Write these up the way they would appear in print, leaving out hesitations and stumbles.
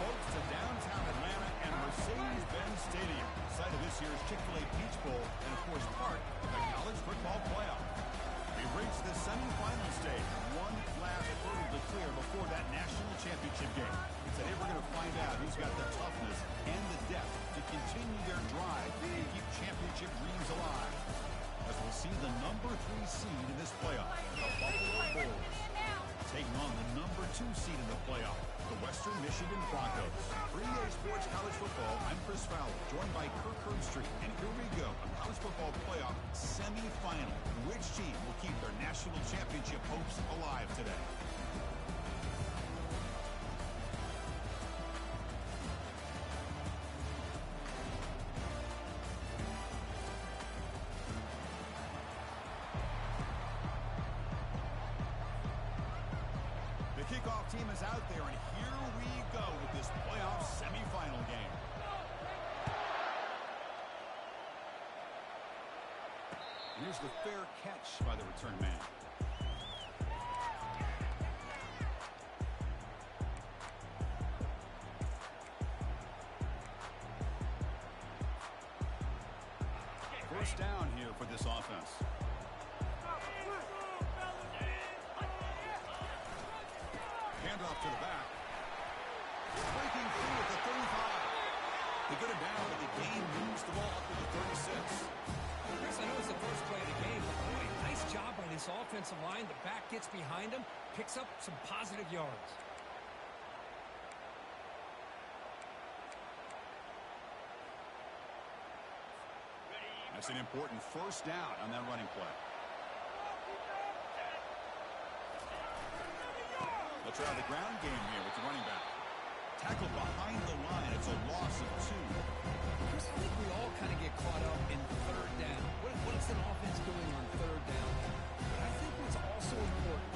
folks, to downtown Atlanta and Mercedes-Benz Stadium, site of this year's Chick-fil-A Peach Bowl, and of course part of the college football playoff. We've reached the semifinal stage. One last hurdle to clear before that national championship game. Today we're going to find out who's got the toughness and the depth to continue their drive and keep championship dreams alive. As we'll see the number 3 seed in this playoff, the Buffalo Bulls, taking on the number 2 seed in the playoff, the Western Michigan Broncos. For EA Sports College Football, I'm Chris Fowler, joined by Kirk Herbstreit. And here we go, a college football playoff semifinal. Which team will keep their national championship hopes alive today? The kickoff team is out there, and here we go with this playoff semifinal game. Here's the fair catch by the return man. First down here for this offense. Handoff to the back. Breaking through at the 35. They get him down, but the game moves the ball up to the 36. Chris, I know it's the first play of the game, but boy, nice job by this offensive line. The back gets behind him, picks up some positive yards. That's an important first down on that running play. They'll try the ground game here with the running back. Tackled behind the line. It's a loss of 2. Chris, I think we all kind of get caught up in third down. What is an offense doing on third down? But I think what's also important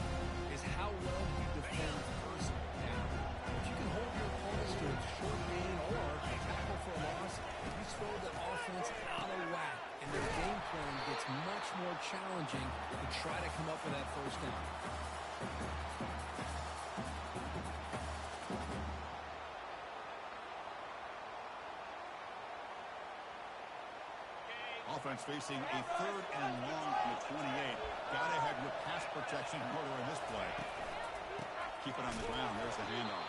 is how well you defend first down. If you can hold your opponents to a short gain or tackle for a loss, you throw the offense out of whack, and their game plan gets much more challenging to try to come up with that first down. Offense facing a 3rd and long from the 28. Gotta have your pass protection in order in this play. Keep it on the ground. There's the handoff.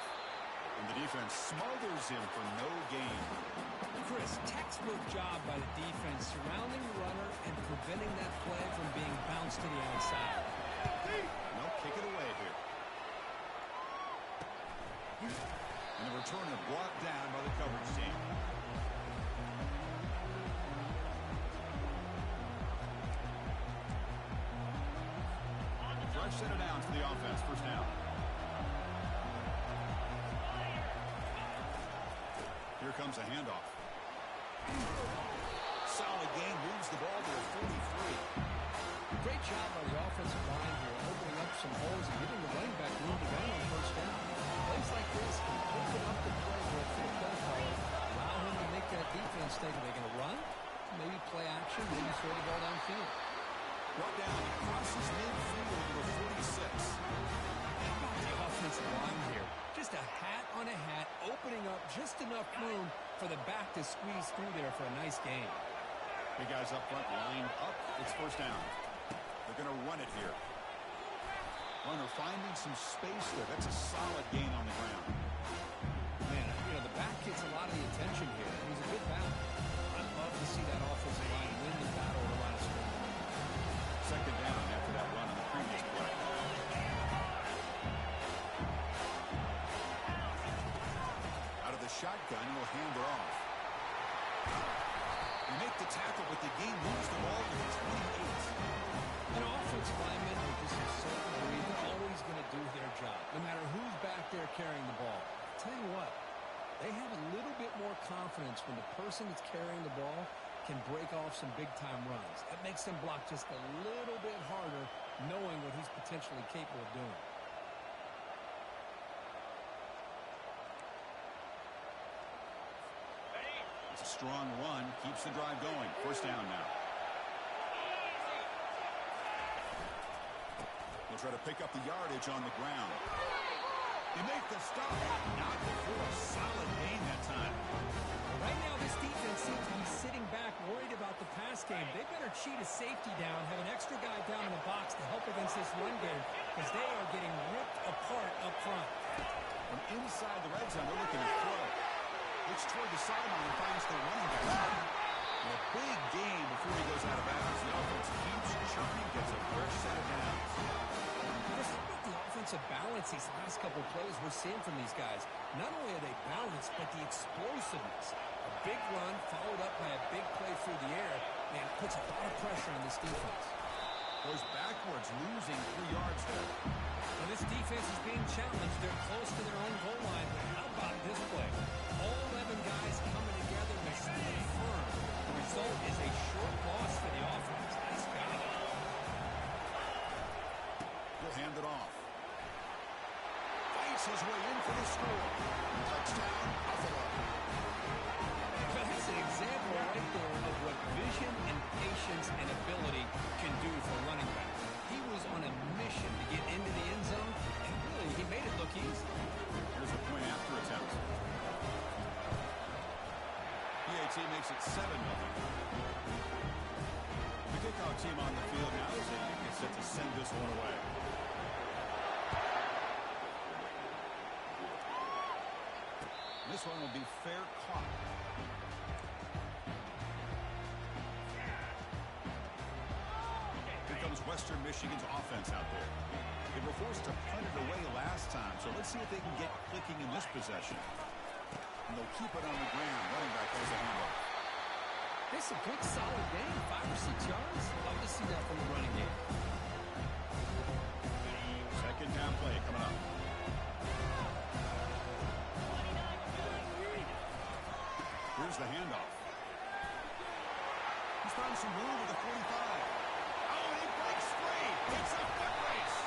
And the defense smothers him for no gain. Chris, textbook job by the defense surrounding the runner and preventing that play from being bounced to the outside. No, kick it away here. And the returner brought down by the coverage team. Fresh set of downs for the offense. First down. Here comes a handoff. Solid game. Moves the ball to the 43. Great job by the offensive line here, opening up some holes and giving the running back room to run on first down. Plays like this open up the playbook for the play caller. Allow him to make that defense think, are they going to run? Maybe play action, maybe throw the ball downfield. Brought down, crosses midfield to the 46. The offensive line here, just a hat on a hat, opening up just enough room for the back to squeeze through there for a nice game. Big guys up front, lined up. It's first down. They're going to run it here. Runner finding some space there. That's a solid gain on the ground. Man, the back gets a lot of the attention here. It was a good battle. I'd love to see that offensive line win the battle at the line of scrimmage. Second down after that run on the previous play. Out of the shotgun, he'll hand it off. You make the tackle, but the game moves the ball to the 28. Offensive linemen are just a certain degree. They're always going to do their job, no matter who's back there carrying the ball. I'll tell you what, they have a little bit more confidence when the person that's carrying the ball can break off some big-time runs. That makes them block just a little bit harder, knowing what he's potentially capable of doing. It's a strong run, keeps the drive going. First down now. They'll try to pick up the yardage on the ground. They make the stop. Not before a solid gain that time. Right now, this defense seems to be sitting back, worried about the pass game. They better cheat a safety down, have an extra guy down in the box to help against this run game, because they are getting ripped apart up front. From inside the red zone, they're looking to throw. Looks toward the sideline and finds the running back. And a big gain before he goes out of bounds. The offense keeps churning, gets a fresh set of downs. Just look at the offensive balance these last couple of plays we're seeing from these guys. Not only are they balanced, but the explosiveness. A big run followed up by a big play through the air, and puts a lot of pressure on this defense. Goes backwards, losing 3 yards there. Well, this defense is being challenged. They're close to their own goal line, but how about this play? All 11 guys coming together to stand firm. The result is a short loss for the offense. Nice job. He'll hand it off. Fights his way in for the score. Touchdown, Buffalo. That's an example right there of what vision and patience and ability can do for running back. He was on a mission to get into the end zone, and really, he made it look easy. Here's a point after attempt. PAT makes it 7-0. The kickoff team on the field now is set to send this one away. This one will be fair caught. Here comes Western Michigan's offense out there. They were forced to punt it away last time, so let's see if they can get clicking in this possession. And they'll keep it on the ground. Running back has a handoff. It's a good, solid game, 5 or 6 yards. Love to see that from the running game. Second down play coming up. Here's the handoff. He's found some room at the 45. Oh, and he breaks free. It's a foot race.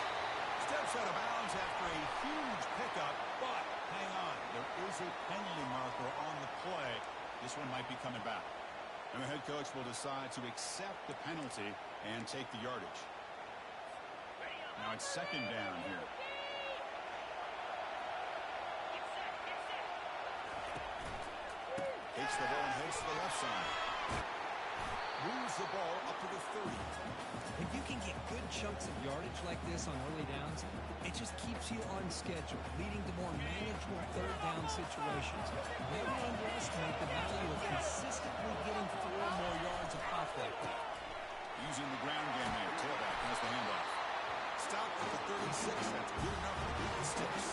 Steps out of bounds after a huge pickup, but hang on. There is a penalty marker on the play. This one might be coming back. And the head coach will decide to accept the penalty and take the yardage. Now it's second down here. Takes the ball and heads to the left side. Moves the ball up to the 30. When you can get good chunks of yardage like this on early downs, it just keeps you on schedule, leading to more manageable third down situations. Never underestimate the value of consistently getting 4 more yards of pop like that. Using the ground game here. Tailback has the handoff. Stop at the 36. That's good enough to beat the Sticks.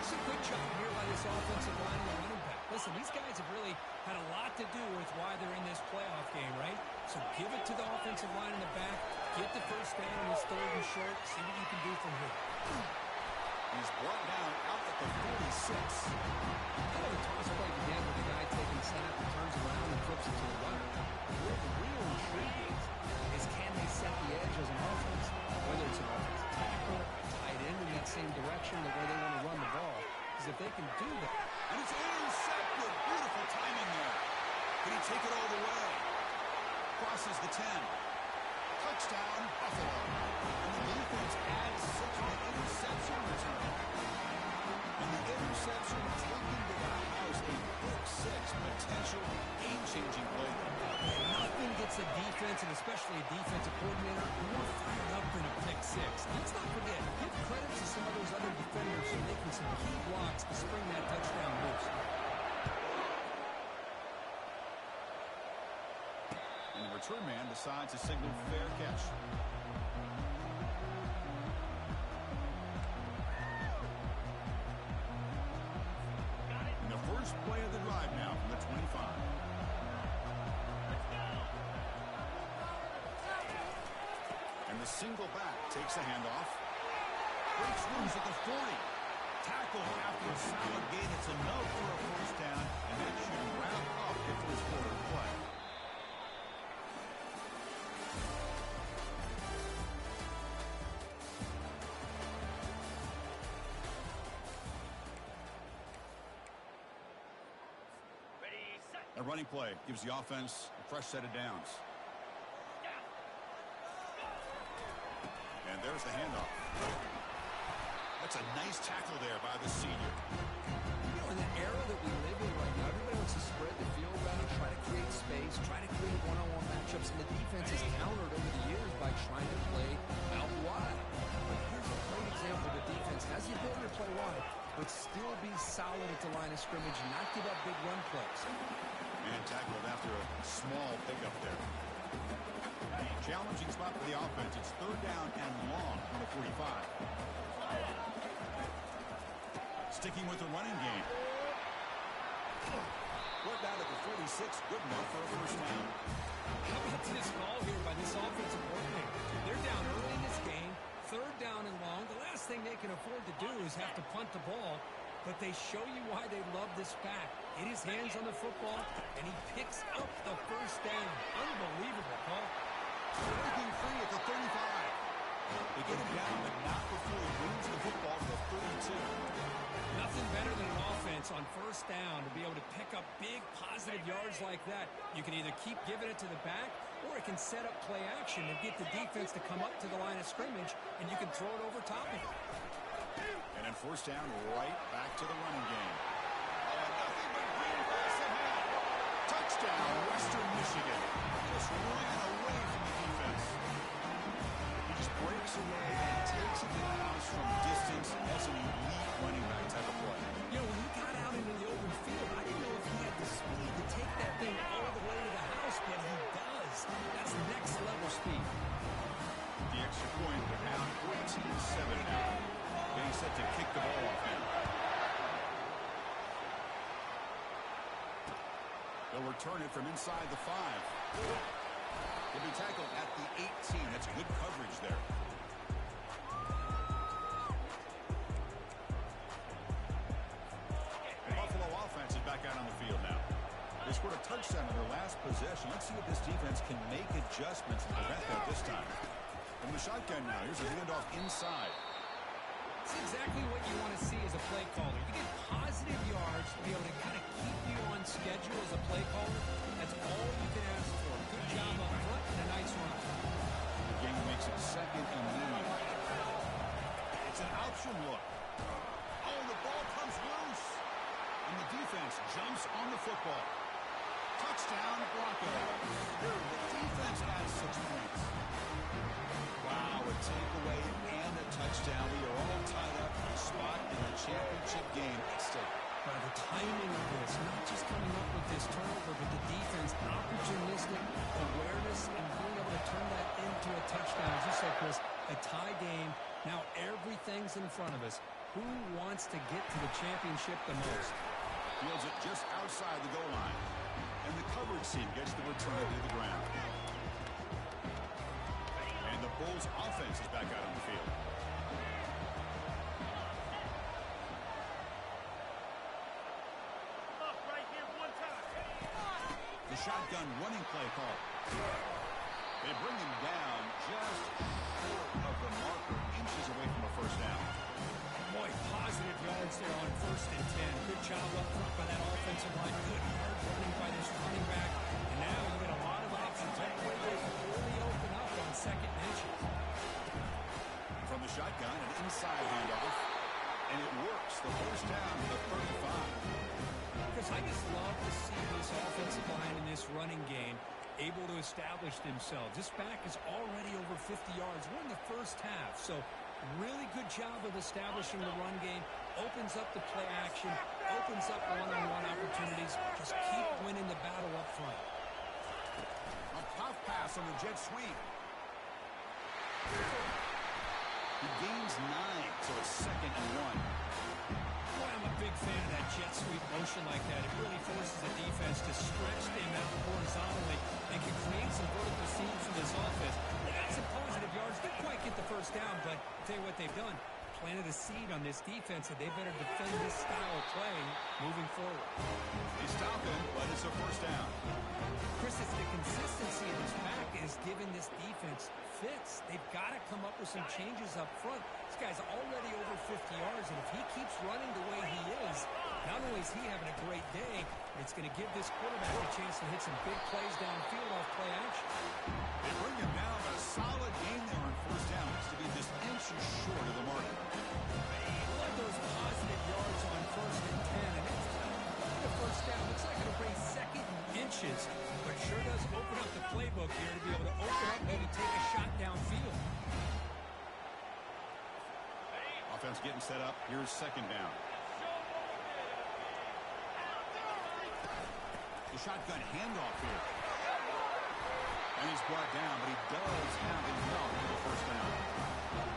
It's a good job here by this offensive line and the running back. Listen, these guys have really had a lot to do with why they're in this playoff game, right? So give it to the offensive line in the back. Get the first down on this 3rd and short. See what you can do from here. He's brought down out at the 46. The toss play began with the guy taking snap and turns around and flips it to the runner. Where the real intrigue is can they set the edge as an offense? Whether it's an offensive tackle, tight end in that same direction, the way they want to run the ball. Because if they can do that. And it's intercepted. Beautiful timing there. Can he take it all the way? Crosses the 10. Touchdown, Buffalo. And the defense adds 6 on the interception return. And the interception taken to the house. A pick 6 potential game-changing play. Nothing gets a defense, and especially a defensive coordinator, more fired up than a pick 6. Let's not forget, give credit to some of those other defenders for making some key blocks to spring that touchdown boost. And the return man decides to signal fair catch. And the first play of the drive now from the 25. And the single back takes the handoff. Breaks loose at the 40. Tackle after a solid gain. It's enough for a first down, and that should wrap up the first quarter play. A running play gives the offense a fresh set of downs. And there's the handoff. A That's a nice tackle there by the senior. You know, in the era that we live in right now, everybody wants to spread the field around, try to create space, try to create one-on-one matchups, and the defense has countered over the years by trying to play out wide. But here's a great example. The defense has the ability to play wide, but still be solid at the line of scrimmage and not give up big run plays. And tackled after a small pickup there. Challenging spot for the offense. It's third down and long from the 45. Sticking with the running game. Worked out at the 46. Good enough for a first down. How about this call here by this offensive coordinator? They're down early in this game. Third down and long. The last thing they can afford to do is have to punt the ball. But they show you why they love this back. Get his hands on the football, and he picks up the first down. Unbelievable call. Breaking free at the 35. They get him down, but not before he moves the football to the 32. Nothing better than an offense on first down to be able to pick up big positive yards like that. You can either keep giving it to the back, or it can set up play action and get the defense to come up to the line of scrimmage, and you can throw it over top of it. And then first down, right back to the running game. Nothing but green pass ahead. Touchdown, Western Michigan. Just ran away from the defense. He just breaks away and takes it to the house from distance. That's an elite running back type of play. You know, when he got out into the open field, I didn't know if he had the speed to take that thing all the way to the house, but he does. That's next level speed. The extra point, they're down 14-7 now. Getting set to kick the ball off now. They'll return it from inside the 5. He'll be tackled at the 18. That's good coverage there. The Buffalo offense is back out on the field now. They scored a touchdown in their last possession. Let's see if this defense can make adjustments and prevent that this time. From the shotgun now, here's a handoff inside. It's exactly what you want to see as a play caller. You get positive yards to be able to kind of keep you on schedule as a play caller. That's all you can ask for. Good job up front and a nice run. The game makes it second and medium. It's an option look. Oh, the ball comes loose. And the defense jumps on the football. Touchdown, Broncos. The defense has 6 points. Wow, a takeaway and a touchdown. We are all tied up for a spot in the championship game at stake. By the timing of this, not just coming up with this turnover, but the defense, opportunistic awareness, and being able to turn that into a touchdown. As you said, Chris, a tie game. Now everything's in front of us. Who wants to get to the championship the most? Fields it just outside the goal line. And the coverage team gets the return to the ground. And the Bulls offense is back out on the field. The shotgun running play call. They bring him down just short of the marker, inches away from a first down. Boy, positive yards there on 1st and 10. Good job up front by that offensive line. Good hard running by this running back. And now you get a lot of options. That way they can really open up on 2nd and inches. From the shotgun, an inside handoff. And it works. The first down to the 35. Because I just love to see this offensive line in this running game able to establish themselves. This back is already over 50 yards. We're in the first half, so really good job of establishing the run game. Opens up the play action, opens up one-on-one opportunities. Just keep winning the battle up front. A puff pass on the jet sweep. He gains 9, so it's 2nd and 1. Boy, I'm a big fan of that jet sweep motion like that. It really forces the defense to stretch them out horizontally and can create some vertical seams for this offense. They got some positive yards. Didn't quite get the first down, but I'll tell you what they've done. Planted a seed on this defense, and they better defend this style of play moving forward. They stop him, but it's a first down. Chris, it's the consistency of this back is giving this defense fits. They've got to come up with some changes up front. This guy's already over 50 yards, and if he keeps running the way he is, not only is he having a great day, but it's going to give this quarterback a chance to hit some big plays downfield off play action. They bring him down. A solid game there on first down. Looks to be just inches short of the marker. catches, but sure does open up the playbook here to be able to open up, maybe take a shot downfield. Offense getting set up. Here's second down. The shotgun handoff here. And he's brought down, but he does have enough for the first down.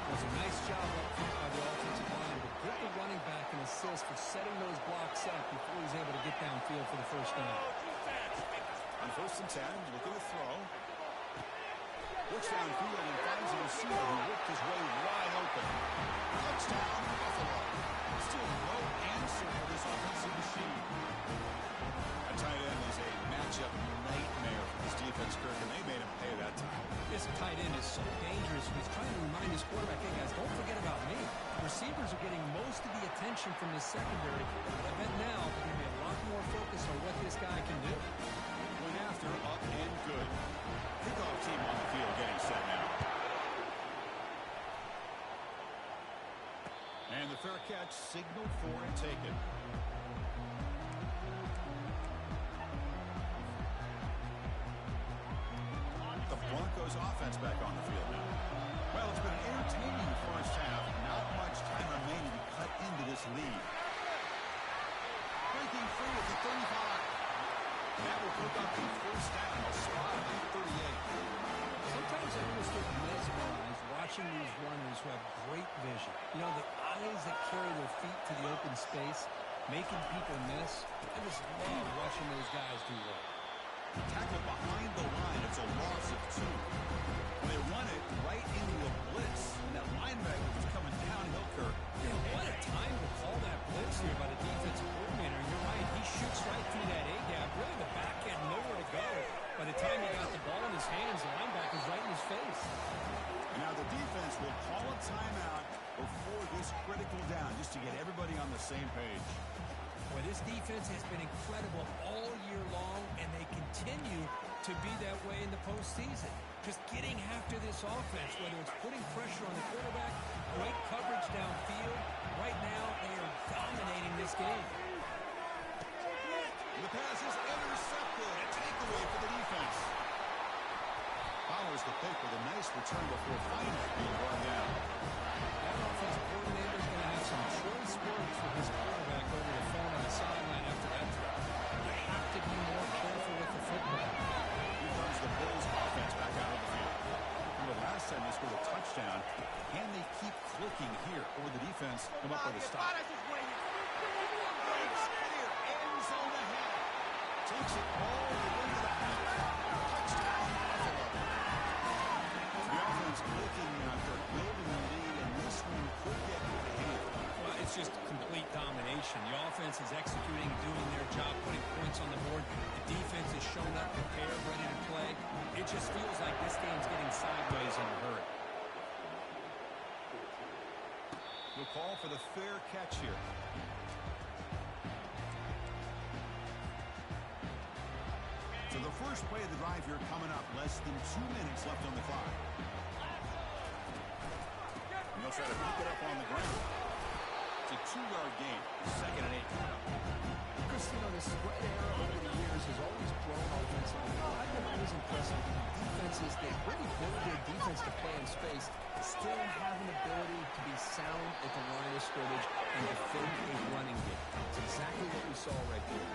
It was a nice job up front by the offensive line, but give the running back an assist for setting those blocks up before he's able to get downfield for the first down. On 1st and 10, looking to throw. Looks downfield and finds a receiver who worked his way wide open. Touchdown, Buffalo. Still no answer for this offensive machine. A tight end is a matchup nightmare for this defense, Kirk, and they made him pay that time. This tight end is so dangerous. He's trying to remind his quarterback, hey, guys, don't forget about me. Receivers are getting most of the attention from this secondary. I bet now they're going to be a lot more focused on what this guy can do. Going after, up and good. Kickoff team on the field getting set now. And the fair catch signaled for and taken. The Broncos offense back on the field now. Well, it's been an entertaining first half. Not much time remaining to cut into this lead. Breaking free at the 35. That will pick up the first down. A spot at 38. Sometimes I almost get mesmerized watching these runners who have great vision. You know, the eyes that carry their feet to the open space, making people miss. I just love watching those guys do well. Tackle behind the line. It's a loss of 2. And they run it right into a blitz. And that linebacker was coming downhill, Kirk. Yeah, what a time to call that blitz here by the defensive coordinator. You're right. He shoots right through that A-gap. Really, the back had nowhere to go. By the time he got the ball in his hands, the linebacker's right in his face. And now the defense will call a timeout before this critical down, just to get everybody on the same page. Well, this defense has been incredible all year long, and they continue to be that way in the postseason. Just getting after this offense, whether it's putting pressure on the quarterback, great coverage downfield. Right now, they are dominating this game. The pass is intercepted. A takeaway for the defense. Follows the pick with a nice return before finally being brought down. That offensive coordinator is going to have some choice words for his quarterback over the phone on the sideline after that throw. You have to be more careful with the football. Here comes the Bills offense back out of the field. And the last time they scored a touchdown, can they keep clicking here? Or the defense come up with a stop? End zone ahead. Takes it all the way to the house. Touchdown, Buffalo. The offense clicking after building the lead, and this one could get out of hand. Well, it's just complete domination. The offense is executing, doing their job, putting points on the board. The defense is shown up, prepared, ready to play. It just feels like this game's getting sideways in a hurry. We'll call for the fair catch here. So the first play of the drive here coming up. Less than 2 minutes left on the clock. And they'll try to pick it up on the ground. It's a 2-yard gain. 2nd and 8 coming up. Chris, you know, the spread era over the years has always grown offensively. I've been always impressed with defenses that really build their defense to play in space, still have an ability to be sound at the line of scrimmage and defend a running game. It's exactly what we saw right there.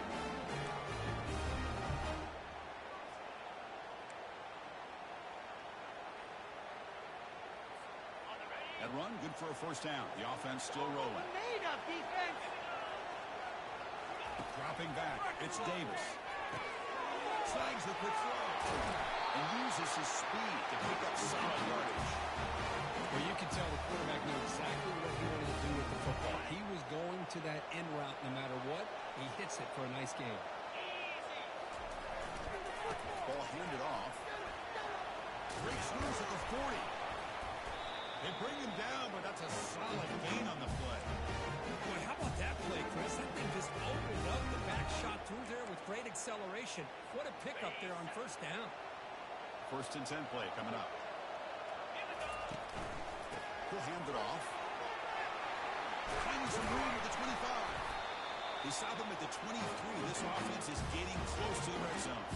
That run, good for a first down. The offense still rolling. Made up defense. Dropping back, it's Davis. Snags the quick throw. And uses his speed to pick up solid yardage. Well, you can tell the quarterback knew exactly what he wanted to do with the football. He was going to that end route no matter what. He hits it for a nice game. Ball handed off. Breaks loose at the 40. They bring him down, but that's a solid gain on the play. Boy, how about that play, Chris? That thing just opened up. The back shot through there with great acceleration. What a pickup there on first down. 1st and 10 play coming up. He'll hand it off. Finding some room at the 25. They stop him at the 23. This offense is getting close to the red zone.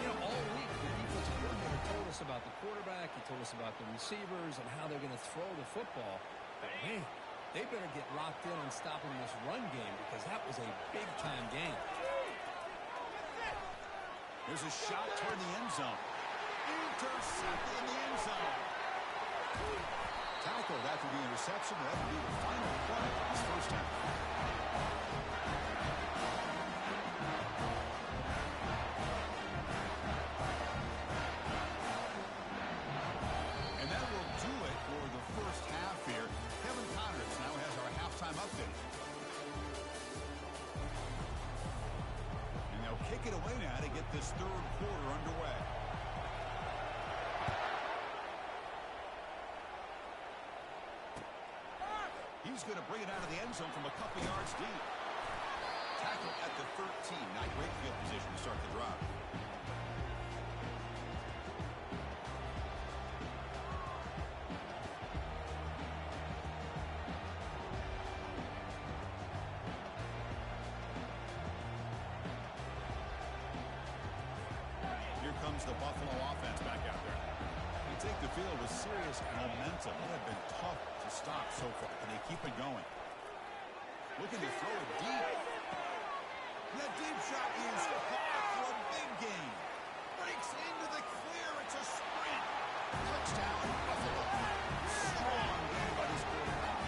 You know, all week, the defensive coordinator told us about the quarterback. He told us about the receivers and how they're going to throw the football. But, man, they better get locked in on stopping this run game because that was a big-time game. Here's a shot toward the end zone. Intercepted in the end zone. Tackled after the interception. That would be the final play of this first half. And that will do it for the first half here. Kevin Connors now has our halftime update. And they'll kick it away now to get this third quarter underway. He's going to bring it out of the end zone from a couple yards deep. Tackle at the 13. Not great field position to start the drive. Here comes the Buffalo offense back out there. They take the field with serious momentum. It had been tough to stop so far. Can they keep it going? Looking to throw it deep. And that deep shot is caught for a big gain. Breaks into the clear. It's a sprint. Touchdown, Buffalo. Strong game by this quarterback.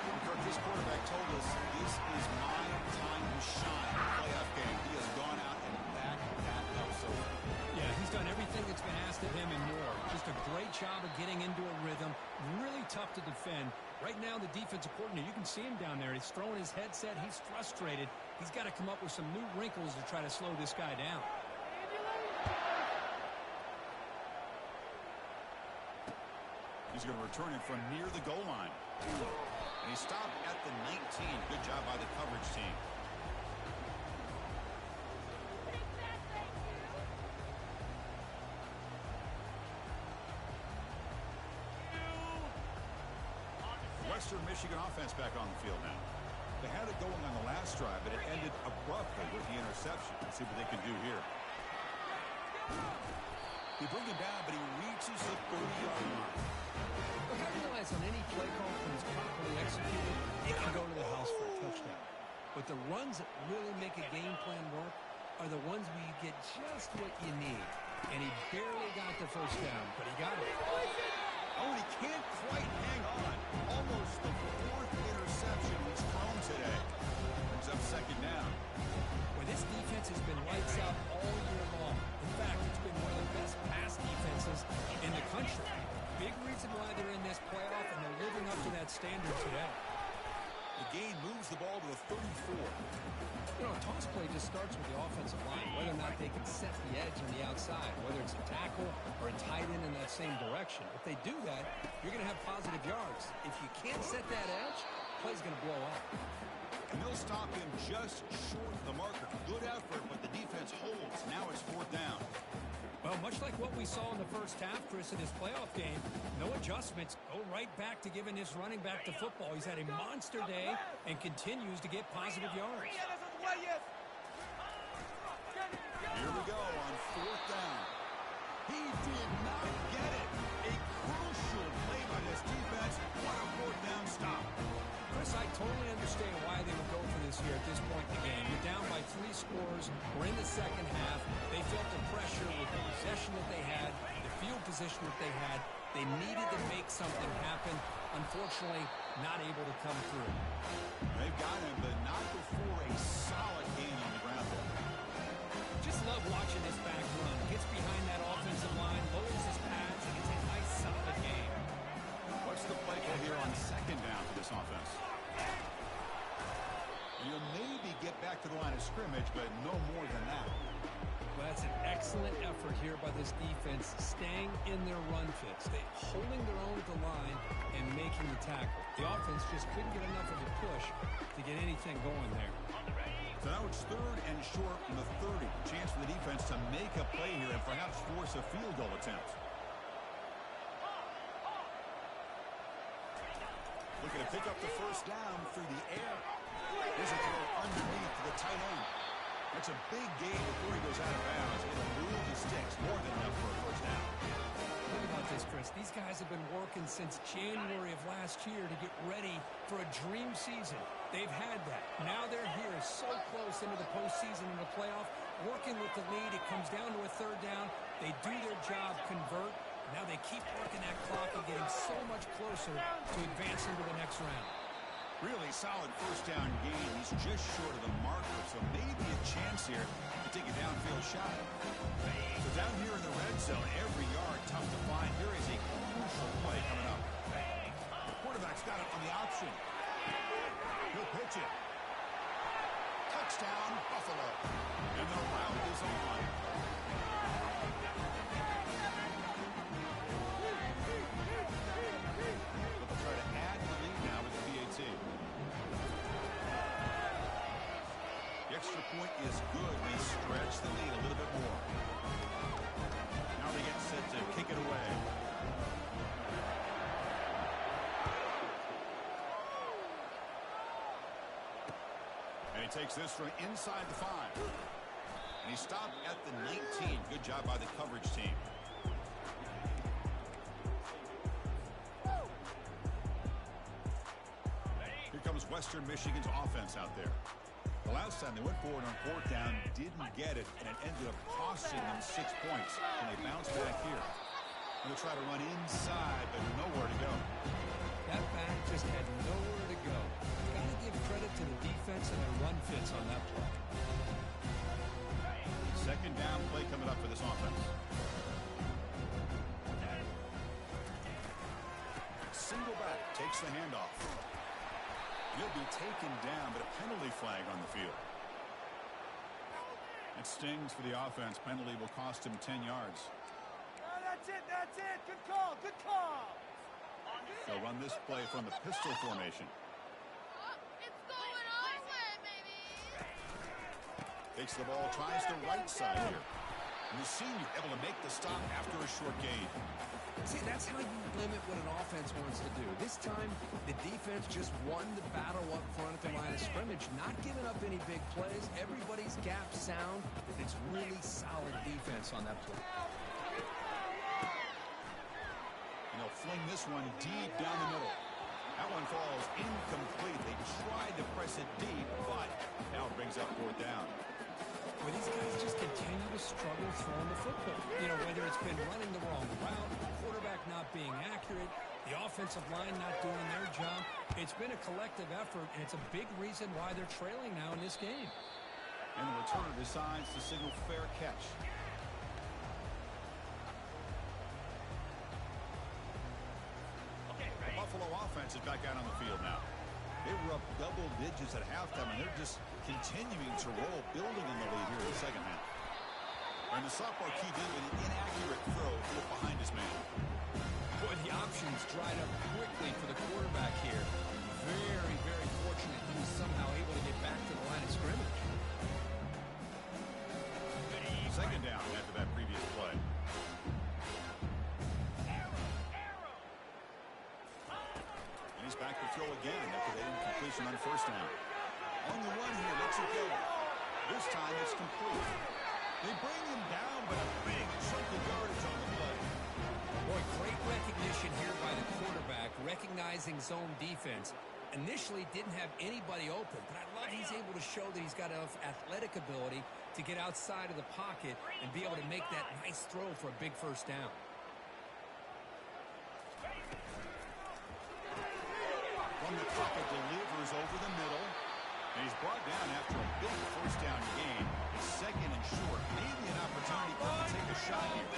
And Kirk, this quarterback told us this is my time to shine. Playoff game. He has gone out and backed that up so far. Yeah, he's done everything that's been asked of him and more. Just a great job of getting into a rhythm. Really tough to defend. Right now, the defensive coordinator, you can see him down there. He's throwing his headset. He's frustrated. He's got to come up with some new wrinkles to try to slow this guy down. He's going to return it from near the goal line. And he stopped at the 19. Good job by the coverage team. Western Michigan offense back on the field now. They had it going on the last drive, but it ended abruptly with the interception. Let's see what they can do here. They bring him down, but he reaches the 30-yard line. Look, I realize on any play call, when it's properly executed, it can go to the house for a touchdown. But the runs that really make a game plan work are the ones where you get just what you need. And he barely got the first down, but he got it. Oh, and he can't quite hang on. Almost the fourth interception he's thrown today. Brings up second down. Well, this defense has been lights out all year long. In fact, it's been one of the best pass defenses in the country. Big reason why they're in this playoff, and they're living up to that standard today. The gain moves the ball to the 34. You know, a toss play just starts with the offensive line, whether or not they can set the edge on the outside, whether it's a tackle or a tight end in that same direction. If they do that, you're going to have positive yards. If you can't set that edge, play's going to blow up. And they'll stop him just short of the marker. Good effort, but the defense holds. Now it's fourth down. Well, much like what we saw in the first half, Chris, in this playoff game, no adjustments. Go right back to giving this running back the football. He's had a monster day and continues to get positive yards. Here we go on fourth down. He did not get it. A crucial play by this defense. What a fourth down stop. Chris, I totally understand why they would go for this here at this point in the game. You're down by 3 scores. We're in the second half. They felt the pressure with the possession that they had, the field position that they had. They needed to make something happen. Unfortunately, not able to come through. They've got him, but not before a solid gain on the ground there. Just love watching this back run. Gets behind that offensive line, lowers his pads, and it's a nice, solid game. What's the play call here on second down for this offense? You'll maybe get back to the line of scrimmage, but no more than that. Well, that's an excellent effort here by this defense, staying in their run fix. They holding their own at the line and making the tackle. The offense just couldn't get enough of a push to get anything going there. So now it's third and short from the 30. Chance for the defense to make a play here and perhaps force a field goal attempt. Looking to pick up the first down through the air. Here's a throw underneath to the tight end. That's a big gain before he goes out of bounds. It'll move the sticks. More than enough for a first down. Think about this, Chris. These guys have been working since January of last year to get ready for a dream season. They've had that. Now they're here so close into the postseason and the playoff, working with the lead. It comes down to a third down. They do their job, convert. Now they keep working that clock and getting so much closer to advance into the next round. Really solid first down gain. He's just short of the marker, so maybe a chance here to take a downfield shot. So down here in the red zone, every yard tough to find. Here is a crucial play coming up. The quarterback's got it on the option. He'll pitch it. Touchdown, Buffalo. And the route is on. But they'll try to add the lead now with the PAT. The extra point is good. They stretch the lead a little bit more. Now they get set to kick it away. And he takes this from inside the 5. And he stopped at the 19. Good job by the coverage team. Here comes Western Michigan's offense out there. The last time they went forward on fourth down, didn't get it, and it ended up costing them 6 points. And they bounce back here. They'll try to run inside, but nowhere to go. That back just had nowhere to go. Got to give credit to the defense and their run fits on that play. Second down play coming up for this offense. Single back takes the handoff. He'll be taken down, but a penalty flag on the field. It stings for the offense. Penalty will cost him 10 yards. That's it, that's it. Good call, good call. They'll run this play from the pistol formation. It's going our way, baby. Takes the ball, tries the right side here. And the senior able to make the stop after a short gain. See, that's how you limit what an offense wants to do. This time, the defense just won the battle up front at the line of scrimmage, not giving up any big plays. Everybody's gap sound. It's really solid defense on that play. And they'll fling this one deep down the middle. That one falls incomplete. They tried to press it deep, but now it brings up fourth down. Well, these guys just continue to struggle throwing the football. You know, whether it's been running the wrong route, the quarterback not being accurate, the offensive line not doing their job. It's been a collective effort, and it's a big reason why they're trailing now in this game. And the returner decides to signal fair catch. The Buffalo offense is back out on the field now. They were up double digits at halftime, and they're just continuing to roll, building on the lead here in the second half. And the sophomore QB with an inaccurate throw to look behind his man. Boy, the options dried up quickly for the quarterback here. Very, very fortunate he was somehow able to get back to the line of scrimmage. Second down after that previous play. And he's back to throw again after that incompletion on first down. On the run here, lets it go. This time it's complete. They bring him down, but a big chunk of yardage on the play. Boy, great recognition here by the quarterback, recognizing zone defense. Initially didn't have anybody open, but I love he's able to show that he's got enough athletic ability to get outside of the pocket and be able to make that nice throw for a big first down. From the pocket, delivers over the middle. And he's brought down after a big first down gain. It's second and short. Maybe an opportunity for him to take a shot here.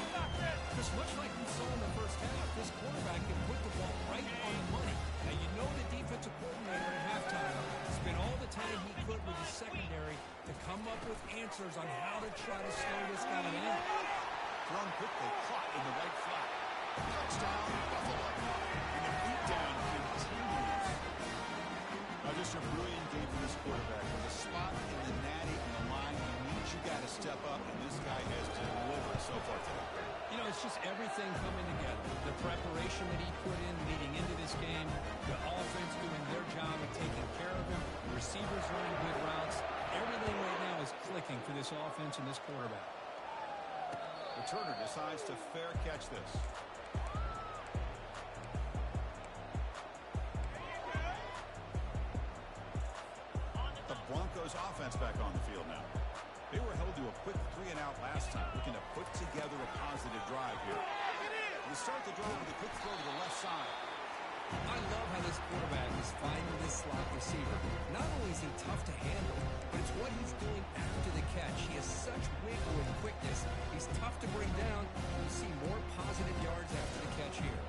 Just much like we saw in the first half, this quarterback can put the ball right on the money. Now, you know the defensive coordinator at halftime spent all the time he could with the secondary to come up with answers on how to try to slow this guy down. Thrown quickly, caught in the right flat. Touchdown, Buffalo. And the beatdown continues. Just a brilliant game for this quarterback. With a spot in the natty and the line, you got to step up, and this guy has delivered so far today. You know, it's just everything coming together. The preparation that he put in leading into this game, the offense doing their job of taking care of him, the receivers mention this quarterback. Returner decides to fair catch this. The Broncos offense back on the field now. They were held to a quick 3-and-out last time, looking to put together a positive drive here. They start the drive with a quick throw to the left side. I love how this quarterback is finding this slot receiver. Not only is he tough to handle, but it's what he's doing after the catch. He has such wiggle and quickness. He's tough to bring down. You see more positive yards after the catch here.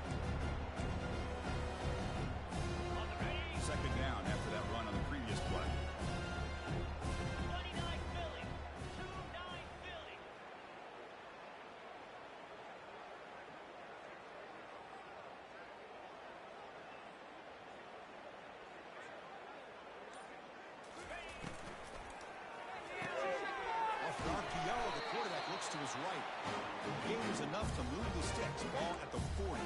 Second down after that run on the previous play. To his right. The gain was enough to move the sticks. Ball at the 40.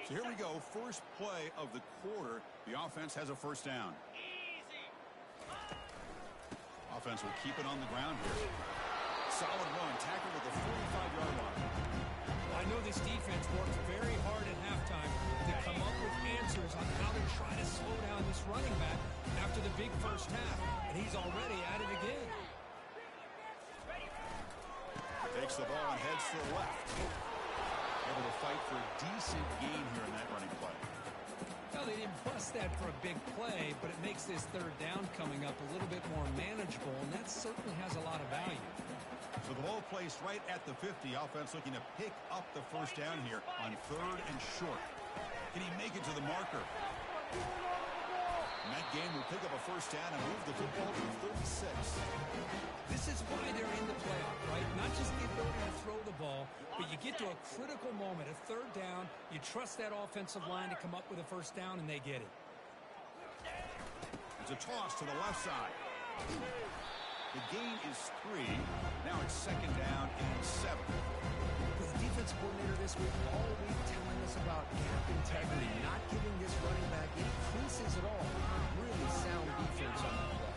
So here we go. First play of the quarter. The offense has a first down. Offense will keep it on the ground here. Solid run, tackle at the 45-yard line. I know this defense worked very hard at halftime to come up with answers on how to try to slow down this running back after the big first half, and he's already at it again. Takes the ball and heads to the left. Able to fight for a decent gain here in that running play. Well, they didn't bust that for a big play, but it makes this third down coming up a little bit more manageable, and that certainly has a lot of value. So the ball placed right at the 50. Offense looking to pick up the first down here on third and short. Can he make it to the marker? And that game will pick up a first down and move the football to 36. This is why they're in the playoff, right? Not just the ability to throw the ball, but you get to a critical moment, a third down, you trust that offensive line to come up with a first down, and they get it. It's a toss to the left side. The gain is 3. Now it's second down and 7. The defense coordinator this week all week telling us about gap integrity, not giving this running back any creases at all. Really sound defense on the play.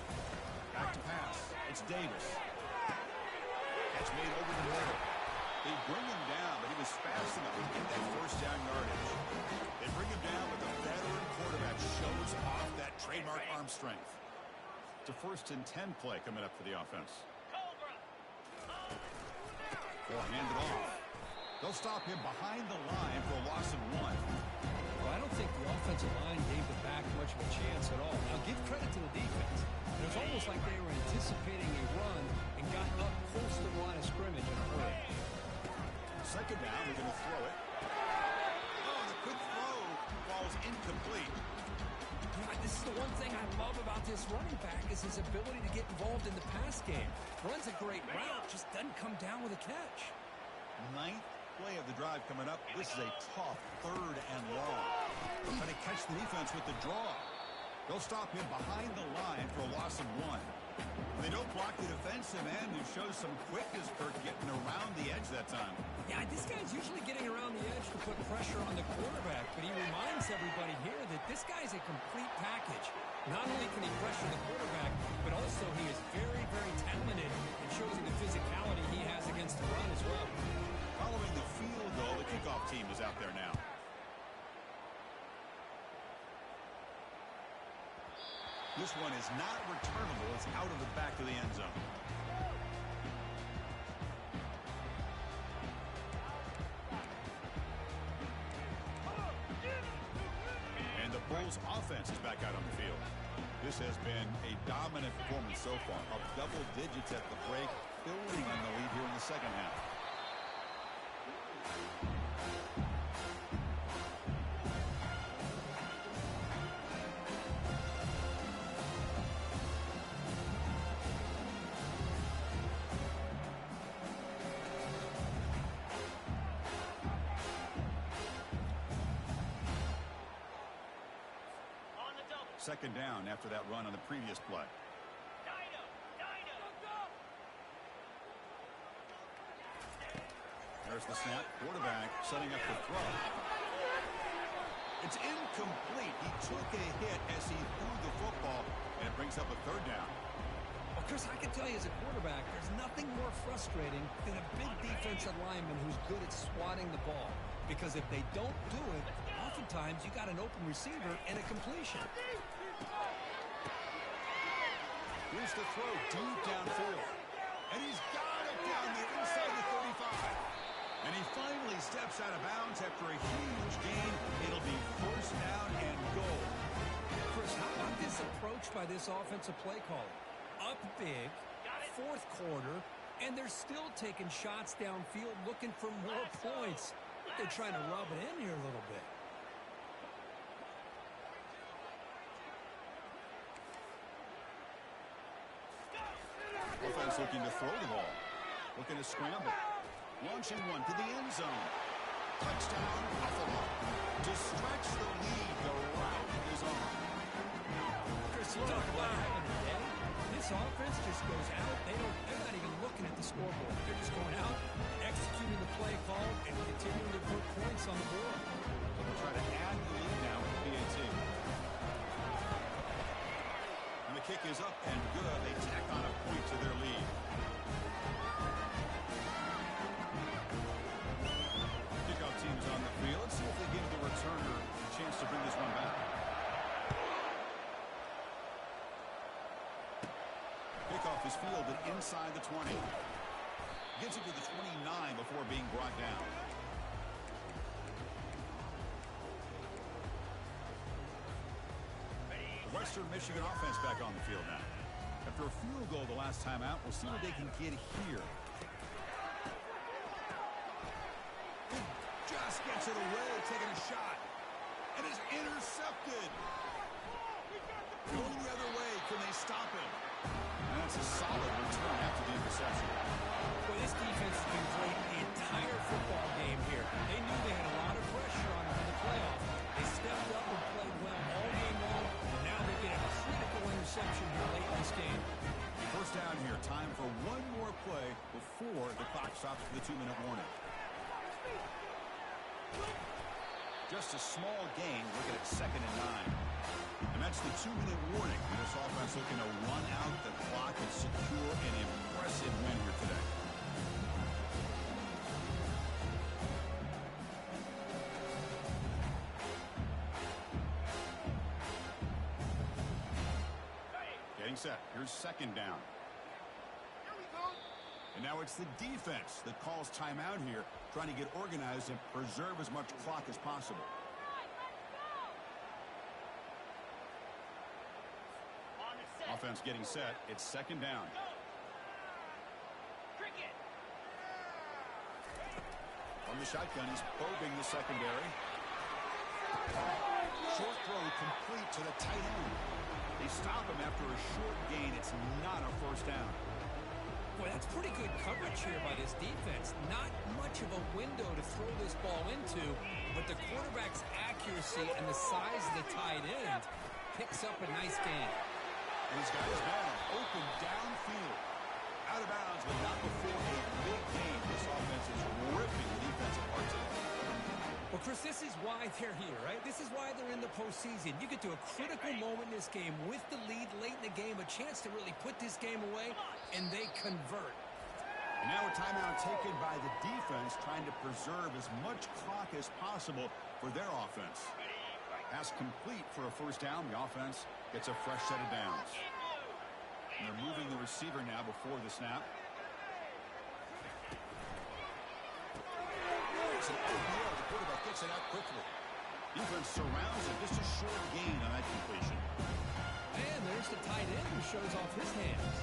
Back to pass. It's Davis. Catch made over the middle. They bring him down, but he was fast enough to get that first down yardage. They bring him down, but the veteran quarterback shows off that trademark arm strength. It's a 1st and 10 play coming up for the offense. They'll hand it off. They'll stop him behind the line for a loss of 1. Well, I don't think the offensive line gave the back much of a chance at all. Now, give credit to the defense. It was almost like they were anticipating a run and got up close to the line of scrimmage in a hurry. Second down, they're going to throw it. Oh, the quick throw falls incomplete. This is the one thing I love about this running back is his ability to get involved in the pass game. Runs a great route, just doesn't come down with a catch. 9th play of the drive coming up. This is a tough third and long. Trying to catch the defense with the draw. They'll stop him behind the line for a loss of 1. They don't block the defensive end, who shows some quickness for getting around the edge that time. Yeah, this guy's usually getting around the edge to put pressure on the quarterback, but he reminds everybody here that this guy's a complete package. Not only can he pressure the quarterback, but also he is very, very talented and shows you the physicality he has against the run as well. Following the field goal, the kickoff team is out there now. This one is not returnable. It's out of the back of the end zone. And the Bulls offense is back out on the field. This has been a dominant performance so far. Up double digits at the break, building on the lead here in the second half. Second down after that run on the previous play. There's the snap. Quarterback setting up the throw. It's incomplete. He took a hit as he threw the football, and it brings up a third down. Well, Chris, I can tell you as a quarterback, there's nothing more frustrating than a big defensive lineman who's good at swatting the ball. Because if they don't do it, oftentimes you got an open receiver and a completion. Here's the throw deep downfield. And he's got it down there inside the 35. And he finally steps out of bounds after a huge gain. It'll be first down and goal. Chris, how about this approach by this offensive play caller? Up big, fourth quarter, and they're still taking shots downfield looking for more points. They're trying to rub it in here a little bit. Offense looking to throw the ball. Looking to scramble. Launching one to the end zone. Touchdown, Buffalo. To stretch the lead, the route is on. Chris, you talk about having a day. This offense just goes out. They're not even looking at the scoreboard. They're just going out, executing the play call, and continuing to put points on the board. They'll try to add the lead now with the PAT. And the kick is up and good. They tack on a point to their lead. Kickoff team's on the field. Let's see if they give the returner a chance to bring this one back. Kickoff is fielded inside the 20. Gets it to the 29 before being brought down. The Western Michigan offense back on the field now. After a field goal the last time out, we'll see what they can get here. Just gets it away, taking a shot. And is intercepted. Going the other way, can they stop him? And that's a solid return after the interception. Well, this defense has been great the entire football game here. They knew they had a lot of pressure on them in the playoffs. They stepped up and played well all game long, and now they get a critical interception here late in this game. First down here. Time for one more play before the clock stops for the 2-minute warning. Just a small gain. Looking at 2nd and 9. And that's the 2-minute warning. And this offense looking to run out the clock and secure an impressive win here today. Getting set. Here's 2nd down. And now it's the defense that calls timeout here, trying to get organized and preserve as much clock as possible. Offense getting set. It's 2nd down. From the shotgun, he's probing the secondary. Short throw complete to the tight end. They stop him after a short gain. It's not a first down. Boy, that's pretty good coverage here by this defense. Not much of a window to throw this ball into, but the quarterback's accuracy and the size of the tight end picks up a nice gain. And he's got his man open downfield. Out of bounds, but not before a big gain. This offense is ripping the defense apart today. Well, Chris, this is why they're here, right? This is why they're in the postseason. You get to a critical moment in this game with the lead late in the game, a chance to really put this game away, and they convert. And now a timeout taken by the defense, trying to preserve as much clock as possible for their offense. Pass complete for a first down. The offense gets a fresh set of downs. And they're moving the receiver now before the snap. It's an OBL. The quarterback gets it out quickly. Defense surrounds it. Just a short gain on that completion. And there's the tight end who shows off his hands.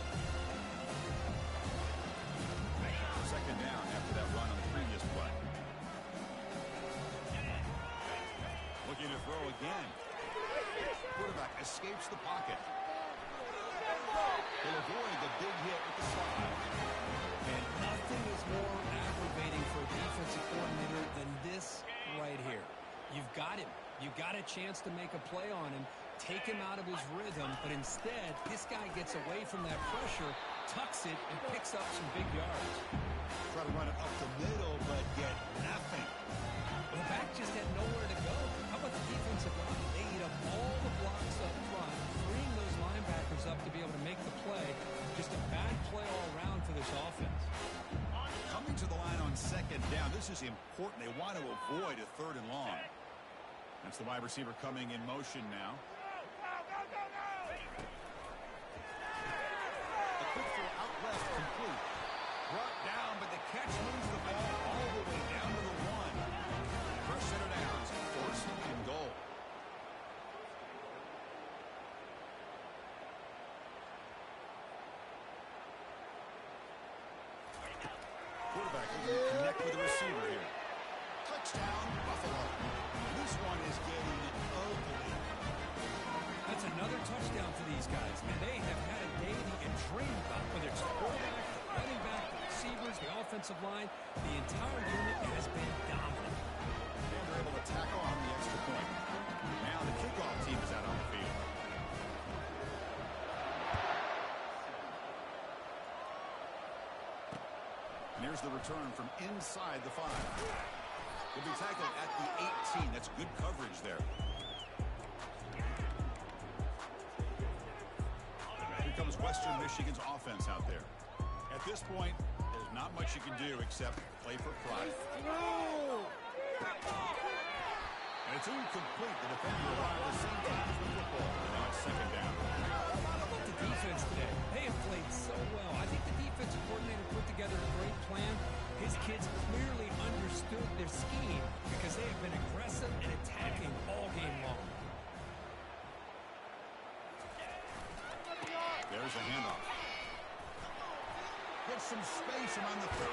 2nd down after that run on the previous play. Looking to throw again. Quarterback escapes the pocket. He'll avoid the big hit with the slide. And nothing is more aggravating for a defensive coordinator than this right here. You've got him. You've got a chance to make a play on him, take him out of his rhythm, but instead, this guy gets away from that pressure, tucks it and picks up some big yards. Try to run it up the middle, but get nothing. The back just had nowhere to go. How about the defensive line? They eat up all the blocks up front, freeing those linebackers up to be able to make the play. Just a bad play all around for this offense. Coming to the line on second down. This is important. They want to avoid a third and long. That's the wide receiver coming in motion now. The quick throw out left, complete. Brought down, but the catch moves the ball all the way down to the one. First set of downs, first and goal. Quarterback looking to connect with the receiver here. Touchdown, Buffalo. This one is getting ugly. That's another touchdown for these guys. Man, they have had a day that you dream about, whether it's the quarterback, the running back, the receivers, the offensive line. The entire unit has been dominant. And they're able to tackle on the extra point. Now the kickoff team is out on the field. And here's the return from inside the 5. Will be tackled at the 18. That's good coverage there. Here comes Western Michigan's offense out there. At this point, there's not much you can do except play for pride. And it's incomplete. The defender arrived at the same time as the football. And now it's second down. How about the defense today? They have played so well. I think the defensive coordinator put together a great plan. His kids clearly understood their scheme because they have been aggressive and attacking all game long. There's a handoff. Gets some space around the 30.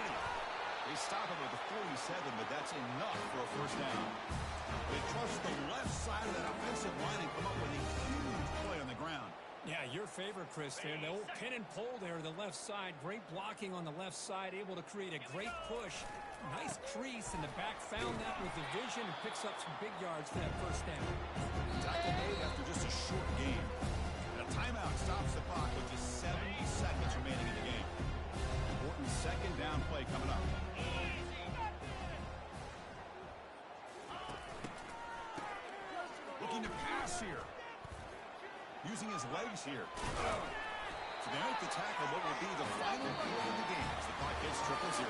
They stop him with the 47, but that's enough for a first down. They trust the left side of that offensive line and come up with a huge play on the ground. Yeah, your favorite, Chris, there. The old pin and pull there, the left side. Great blocking on the left side, able to create a great push. Nice crease, and the back found that with the vision and picks up some big yards for that first down. Tackle made after just a short game. And a timeout stops the clock with just 70 seconds remaining in the game. Important second down play coming up. Looking to pass here. Using his legs here. So they make the tackle what will be the final play of the game as the clock hits 0-0.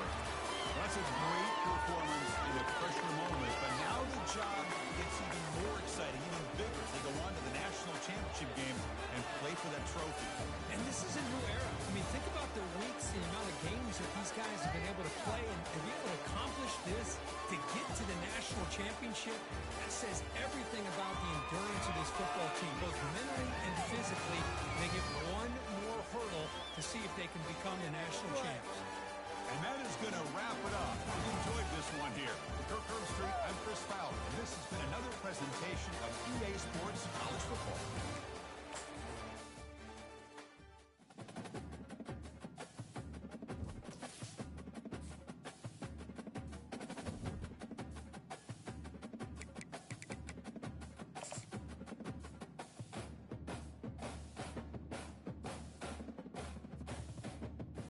That's a great performance in a pressure moment, but now the job gets even more exciting, even bigger as they go on to the national championship game and play for that trophy. And this is a new era. I mean, think about the weeks, the amount of games that these guys have been able to play, and to be able to accomplish this, to get to the national championship, that says everything about the endurance of this football team, both mentally and physically. They get one more hurdle to see if they can become the national champs. And that is going to wrap it up.